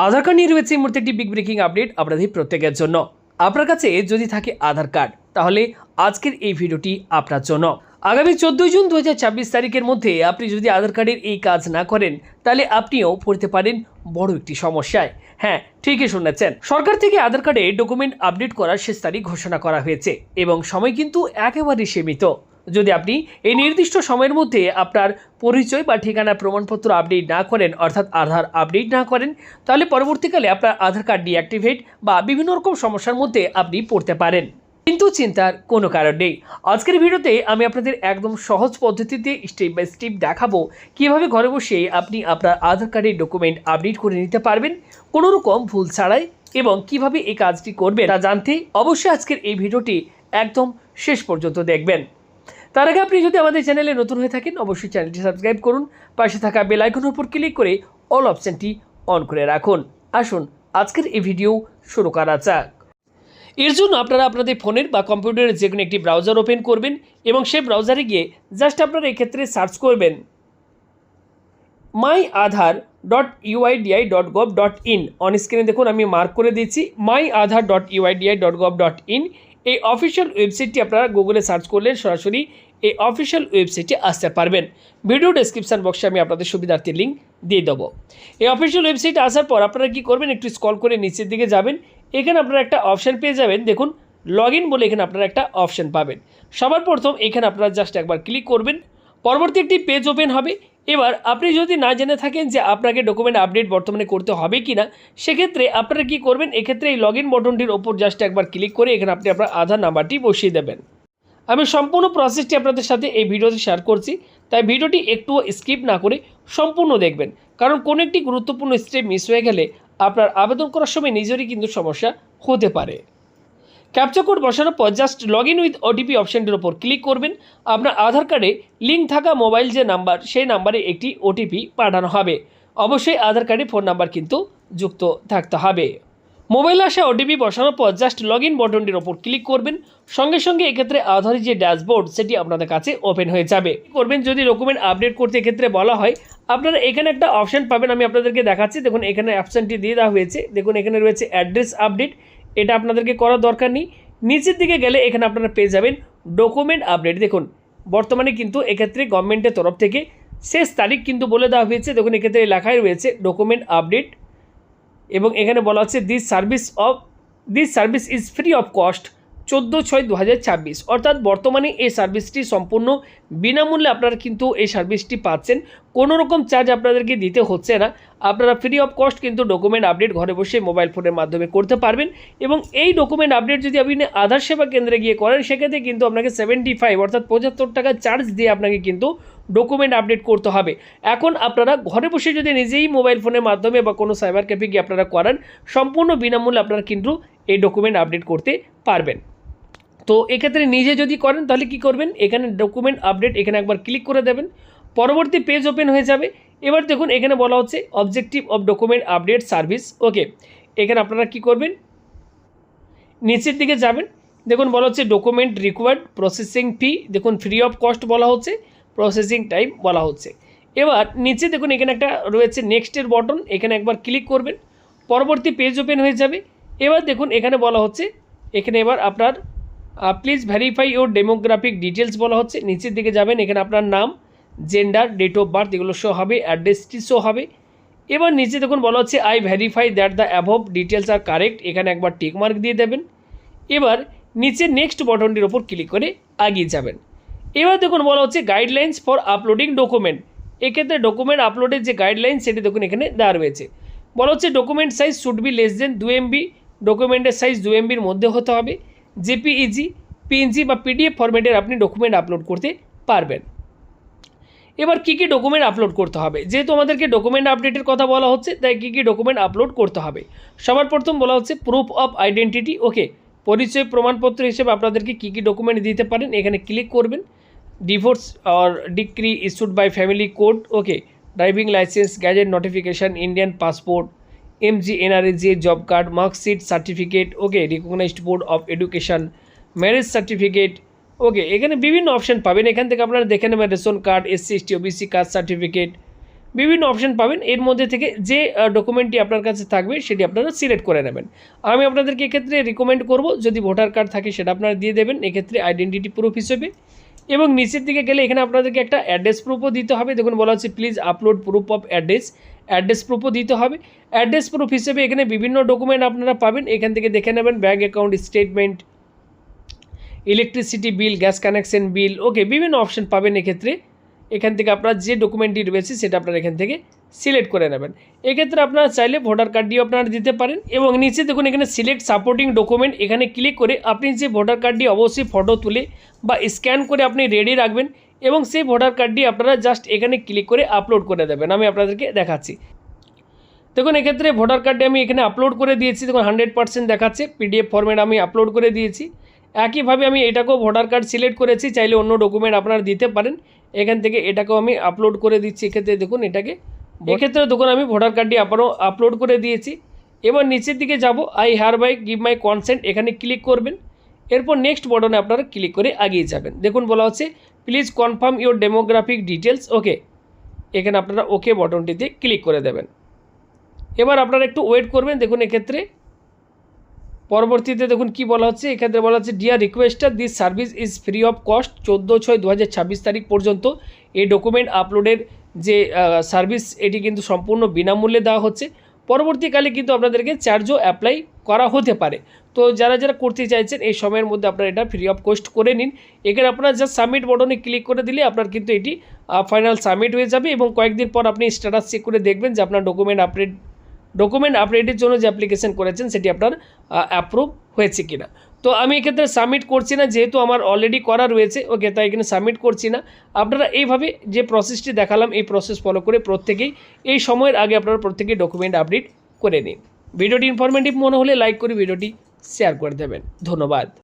আধার card নিয়ে রয়েছে এই মুহূর্তে একটি বিগ ব্রেকিং আপডেট আপনাদের প্রত্যেকের জন্য। আপনার কাছে যদি থাকে আধার কার্ড, তাহলে আজকের এই ভিডিওটি আপনার জন্য। আগামী 14 জুন 2024 তারিখের মধ্যে আপনি যদি আধার কার্ডের এই কাজ না করেন, তাহলে আপনিও পড়তে পারেন বড় একটি সমস্যায়। হ্যাঁ, ঠিকই শুনেছেন, সরকার থেকে আধার কার্ডে ডকুমেন্ট আপডেট করার শেষ তারিখ ঘোষণা করা হয়েছে এবং সময় কিন্তু একেবারেই সীমিত। যদি আপনি এই নির্দিষ্ট সময়ের মধ্যে আপনার পরিচয় বা ঠিকানার প্রমাণপত্র আপডেট না করেন, অর্থাৎ আধার আপডেট না করেন, তাহলে পরবর্তীকালে আপনার আধার কার্ড ডিঅ্যাক্টিভেট বা বিভিন্ন রকম সমস্যার মধ্যে আপনি পড়তে পারেন। কিন্তু চিন্তার কোনো কারণ নেই। আজকের ভিডিওতে আমি আপনাদের একদম সহজ পদ্ধতিতে স্টেপ বাই স্টেপ দেখাবো কিভাবে ঘরে বসে আপনি আপনার আধার কার্ডের ডকুমেন্ট আপডেট করে নিতে পারবেন কোনো রকম ভুল ছাড়াই, এবং কিভাবে এই কাজটি করবেন তা জানতে অবশ্যই আজকের এই ভিডিওটি একদম শেষ পর্যন্ত দেখবেন। তার আগে আপনি যদি আমাদের চ্যানেলে নতুন হয়ে থাকেন, অবশ্যই চ্যানেলটি সাবস্ক্রাইব করুন, পাশে থাকা বেল আইকনের উপর ক্লিক করে অল অপশনটি অন করে রাখুন। আসুন আজকের এই ভিডিও শুরু করা যাক। এর জন্য আপনারা আপনাদের ফোনের বা কম্পিউটারের যে কোনো একটি ব্রাউজার ওপেন করবেন এবং সেই ব্রাউজারে গিয়ে জাস্ট আপনারা এক্ষেত্রে সার্চ করবেন myAadhar.uidi.gov.in। অন স্ক্রিনে দেখুন আমি মার্ক করে দিচ্ছি myAadhar.uidi.gov.in। এই অফিসিয়াল ওয়েবসাইটটি আপনারা গুগলে সার্চ করলে সরাসরি এই অফিসিয়াল ওয়েবসাইটে আসতে পারবেন। ভিডিও ডেসক্রিপশন বক্সে আমি আপনাদের সুবিধার্থে লিঙ্ক দিয়ে দেবো। এই অফিসিয়াল ওয়েবসাইটে আসার পর আপনারা কী করবেন, একটু স্ক্রল করে নিচের দিকে যাবেন। এখানে আপনারা একটা অপশান পেয়ে যাবেন, দেখুন লগ ইন বলে এখানে আপনারা একটা অপশান পাবেন। সবার প্রথম এখানে আপনারা জাস্ট একবার ক্লিক করবেন, পরবর্তী একটি পেজ ওপেন হবে। এবার আপনি যদি না জেনে থাকেন যে আপনাকে ডকুমেন্ট আপডেট বর্তমানে করতে হবে কি না, সেক্ষেত্রে আপনারা কী করবেন, এক্ষেত্রে এই লগ ইন বটনটির ওপর জাস্ট একবার ক্লিক করে এখানে আপনি আপনার আধার নাম্বারটি বসিয়ে দেবেন। আমি সম্পূর্ণ প্রসেসটি আপনাদের সাথে এই ভিডিওতে শেয়ার করছি, তাই ভিডিওটি একটুও স্কিপ না করে সম্পূর্ণ দেখবেন, কারণ কোনো একটি গুরুত্বপূর্ণ স্টেপ মিস হয়ে গেলে আপনার আবেদন করার সময় নিজেরই কিন্তু সমস্যা হতে পারে। ক্যাপচা কোড বসানোর পর just log in with OTP অপশানটির ওপর ক্লিক করবেন। আপনার আধার কার্ডে লিঙ্ক থাকা মোবাইল যে নাম্বার, সেই নাম্বারে একটি ওটিপি পাঠানো হবে। অবশ্যই আধার কার্ডে ফোন নাম্বার কিন্তু যুক্ত থাকতে হবে। মোবাইলে আসা ওটিপি বসানোর পর জাস্ট লগ ইন বটনটির ওপর ক্লিক করবেন। সঙ্গে সঙ্গে এক্ষেত্রে আধারের যে ড্যাশবোর্ড সেটি আপনাদের কাছে ওপেন হয়ে যাবে। করবেন যদি ডকুমেন্ট আপডেট করতে এক্ষেত্রে বলা হয়, আপনারা এখানে একটা অপশান পাবেন, আমি আপনাদেরকে দেখাচ্ছি। দেখুন এখানে অপশানটি দিয়ে দেওয়া হয়েছে, দেখুন এখানে রয়েছে অ্যাড্রেস আপডেট। এটা আপনাদেরকে করার দরকার নেই। নিচের দিকে গেলে এখানে আপনারা পেয়ে যাবেন ডকুমেন্ট আপডেট। দেখুন বর্তমানে কিন্তু এক্ষেত্রে গভর্নমেন্টের তরফ থেকে শেষ তারিখ কিন্তু বলে দেওয়া হয়েছে। দেখুন এক্ষেত্রে লেখাই রয়েছে ডকুমেন্ট আপডেট, এবং এখানে বলা হচ্ছে this service is free of cost 14/6/2024। অর্থাৎ বর্তমানে এই সার্ভিসটি সম্পূর্ণ বিনামূল্যে আপনারা কিন্তু এই সার্ভিসটি পাচ্ছেন, কোনো রকম চার্জ আপনাদেরকে দিতে হচ্ছে না। আপনারা ফ্রি অফ কস্ট কিন্তু ডকুমেন্ট আপডেট ঘরে বসে মোবাইল ফোনের মাধ্যমে করতে পারবেন। এবং এই ডকুমেন্ট আপডেট যদি আপনি আধার সেবা কেন্দ্রে গিয়ে করেন, সেক্ষেত্রে কিন্তু আপনাকে 75 অর্থাৎ 75 টাকা চার্জ দিয়ে আপনাকে কিন্তু ডকুমেন্ট আপডেট করতে হবে। এখন আপনারা ঘরে বসে যদি নিজেই মোবাইল ফোনের মাধ্যমে বা কোনো সাইবার ক্যাফে গিয়ে আপনারা করান, সম্পূর্ণ বিনামূল্যে আপনারা কিন্তু এই ডকুমেন্ট আপডেট করতে পারবেন। তো এক্ষেত্রে নিজে যদি করেন তাহলে কি করবেন, এখানে ডকুমেন্ট আপডেট এখানে একবার ক্লিক করে দেবেন, পরবর্তী পেজ ওপেন হয়ে যাবে। এবার দেখুন এখানে বলা হচ্ছে objective of document update service. Okay, এখানে আপনারা কি করবেন, নিচের দিকে যাবেন, দেখুন বলা হচ্ছে ডকুমেন্ট রিকোয়ার্ড প্রসেসিং ফি, দেখুন ফ্রি অফ কস্ট বলা হচ্ছে, প্রসেসিং টাইম বলা হচ্ছে। এবার নিচে দেখুন এখানে একটা রয়েছে নেক্সটের বটন, এখানে একবার ক্লিক করবেন, পরবর্তী পেজ ওপেন হয়ে যাবে। এবার দেখুন এখানে বলা হচ্ছে, এখানে এবার আপনার please verify your demographic details বলা হচ্ছে। নিচের দিকে যাবেন, এখানে আপনার নাম, জেন্ডার, ডেট অফ বার্থ এগুলো শো হবে, অ্যাড্রেসটি শো হবে। এবার নিচে দেখুন বলা হচ্ছে I verify that the above details are correct, এখানে একবার টিক মার্ক দিয়ে দেবেন। এবার নিচে নেক্সট বটনটির ওপর ক্লিক করে এগিয়ে যাবেন। এবার দেখুন বলা হচ্ছে গাইডলাইন্স ফর আপলোডিং ডকুমেন্ট। এক্ষেত্রে ডকুমেন্ট আপলোডের যে গাইডলাইন সেটি দেখুন এখানে দেওয়া রয়েছে। বলা হচ্ছে document size should be less than 2 MB, ডকুমেন্টের সাইজ 2 MBর মধ্যে হতে হবে। জেপিইজি, পিএনজি বা পিডিএফ ফরম্যাটের আপনি ডকুমেন্ট আপলোড করতে পারবেন। এবার কী কী ডকুমেন্ট আপলোড করতে হবে, যেহেতু আমাদেরকে ডকুমেন্ট আপডেটের কথা বলা হচ্ছে, তাই কী কী ডকুমেন্ট আপলোড করতে হবে। সবার প্রথম বলা হচ্ছে প্রুফ অফ আইডেন্টিটি। ওকে, পরিচয় প্রমাণপত্র হিসেবে আপনাদেরকে কী কী ডকুমেন্ট দিতে পারেন, এখানে ক্লিক করবেন। Divorce or decree issued by family court. Okay, driving licence, gazette notification, Indian passport, MGNREGA job card, marksheet, certificate. Okay, recognised board of education, marriage certificate. Okay, এখানে বিভিন্ন অপশান পাবেন, এখান থেকে আপনারা দেখে নেবেন ration card, SC ST OBC caste certificate, বিভিন্ন option পাবেন, এর মধ্যে থেকে যে ডকুমেন্টটি আপনার কাছে থাকবে সেটি আপনারা সিলেক্ট করে নেবেন। আমি আপনাদেরকে এক্ষেত্রে রিকমেন্ড করব যদি ভোটার কার্ড থাকে সেটা আপনারা দিয়ে দেবেন এক্ষেত্রে আইডেন্টিটি প্রুফ হিসেবে। এবং নিচের দিকে গেলে এখানে আপনাদেরকে একটা অ্যাড্রেস প্রুফও দিতে হবে। দেখুন বলা হচ্ছে please upload proof of address প্রুফও দিতে হবে। অ্যাড্রেস প্রুফ হিসেবে এখানে বিভিন্ন ডকুমেন্ট আপনারা পাবেন, এখান থেকে দেখে নেবেন bank account statement, electricity bill, gas connection bill, okay বিভিন্ন অপশান পাবেন। এক্ষেত্রে এখান থেকে আপনার যে ডকুমেন্টটি রয়েছে সেটা আপনারা এখান থেকে সিলেক্ট করে নেবেন। এক্ষেত্রে আপনারা চাইলে ভোটার কার্ডটিও আপনারা দিতে পারেন। এবং নিচে দেখুন এখানে সিলেক্ট সাপোর্টিং ডকুমেন্ট, এখানে ক্লিক করে আপনি যে ভোটার কার্ডটি অবশ্যই ফটো তুলে বা স্ক্যান করে আপনি রেডি রাখবেন এবং সেই ভোটার কার্ডটি আপনারা জাস্ট এখানে ক্লিক করে আপলোড করে দেবেন। আমি আপনাদেরকে দেখাচ্ছি। দেখুন এক্ষেত্রে ভোটার কার্ডটি আমি এখানে আপলোড করে দিয়েছি। দেখুন 100% দেখাচ্ছে, পিডিএফ ফরম্যাট আমি আপলোড করে দিয়েছি। একইভাবে আমি এটাকেও ভোটার কার্ড সিলেক্ট করেছি, চাইলে অন্য ডকুমেন্ট আপনারা দিতে পারেন। এখান থেকে এটাকেও আমি আপলোড করে দিচ্ছি। এক্ষেত্রে দেখুন এক্ষেত্রে দেখুন আমি ভোটার কার্ডটি আবারও আপলোড করে দিয়েছি। এবার নিচের দিকে যাব, আই হারবাই গিভ মাই কনসেন্ট, এখানে ক্লিক করবেন। এরপর নেক্সট বটনে আপনারা ক্লিক করে এগিয়ে যাবেন। দেখুন বলা হচ্ছে please confirm your demographic details, okay, এখানে আপনারা ওকে বটনটিতে ক্লিক করে দেবেন। এবার আপনারা একটু ওয়েট করবেন। দেখুন এক্ষেত্রে পরবর্তীতে দেখুন কি বলা হচ্ছে, এক্ষেত্রে বলা হচ্ছে dear requester this service is free of cost. 14/6/2026 তারিখ পর্যন্ত এই ডকুমেন্ট আপলোডের যে সার্ভিস এটি কিন্তু সম্পূর্ণ বিনামূল্যে দেওয়া হচ্ছে। পরবর্তীকালে কিন্তু আপনাদেরকে চার্জও অ্যাপ্লাই করা হতে পারে। তো যারা করতে চাইছেন এই সময়ের মধ্যে আপনারা এটা ফ্রি অফ কস্ট করে নিন। এখানে আপনারা জাস্ট সাবমিট বটনে ক্লিক করে দিলে আপনার কিন্তু এটি ফাইনাল সাবমিট হয়ে যাবে এবং কয়েকদিন পর আপনি স্ট্যাটাস চেক করে দেখবেন যে আপনার ডকুমেন্ট আপডেটের জন্য যে অ্যাপ্লিকেশন করেছেন সেটি আপনার অ্যাপ্রুভ হয়েছে কিনা। তো আমি এক্ষেত্রে সাবমিট করছি না, যেহেতু আমার অলরেডি করা রয়েছে, ওকে, তাই এখানে সাবমিট করছি না। আপনারা এইভাবে যে প্রসেসটি দেখালাম এই প্রসেস ফলো করে প্রত্যেকেই এই সময়ের আগে আপনারা প্রত্যেকেই ডকুমেন্ট আপডেট করে নিন। ভিডিওটি ইনফরমেটিভ মনে হলে লাইক করে ভিডিওটি শেয়ার করে দেবেন। ধন্যবাদ।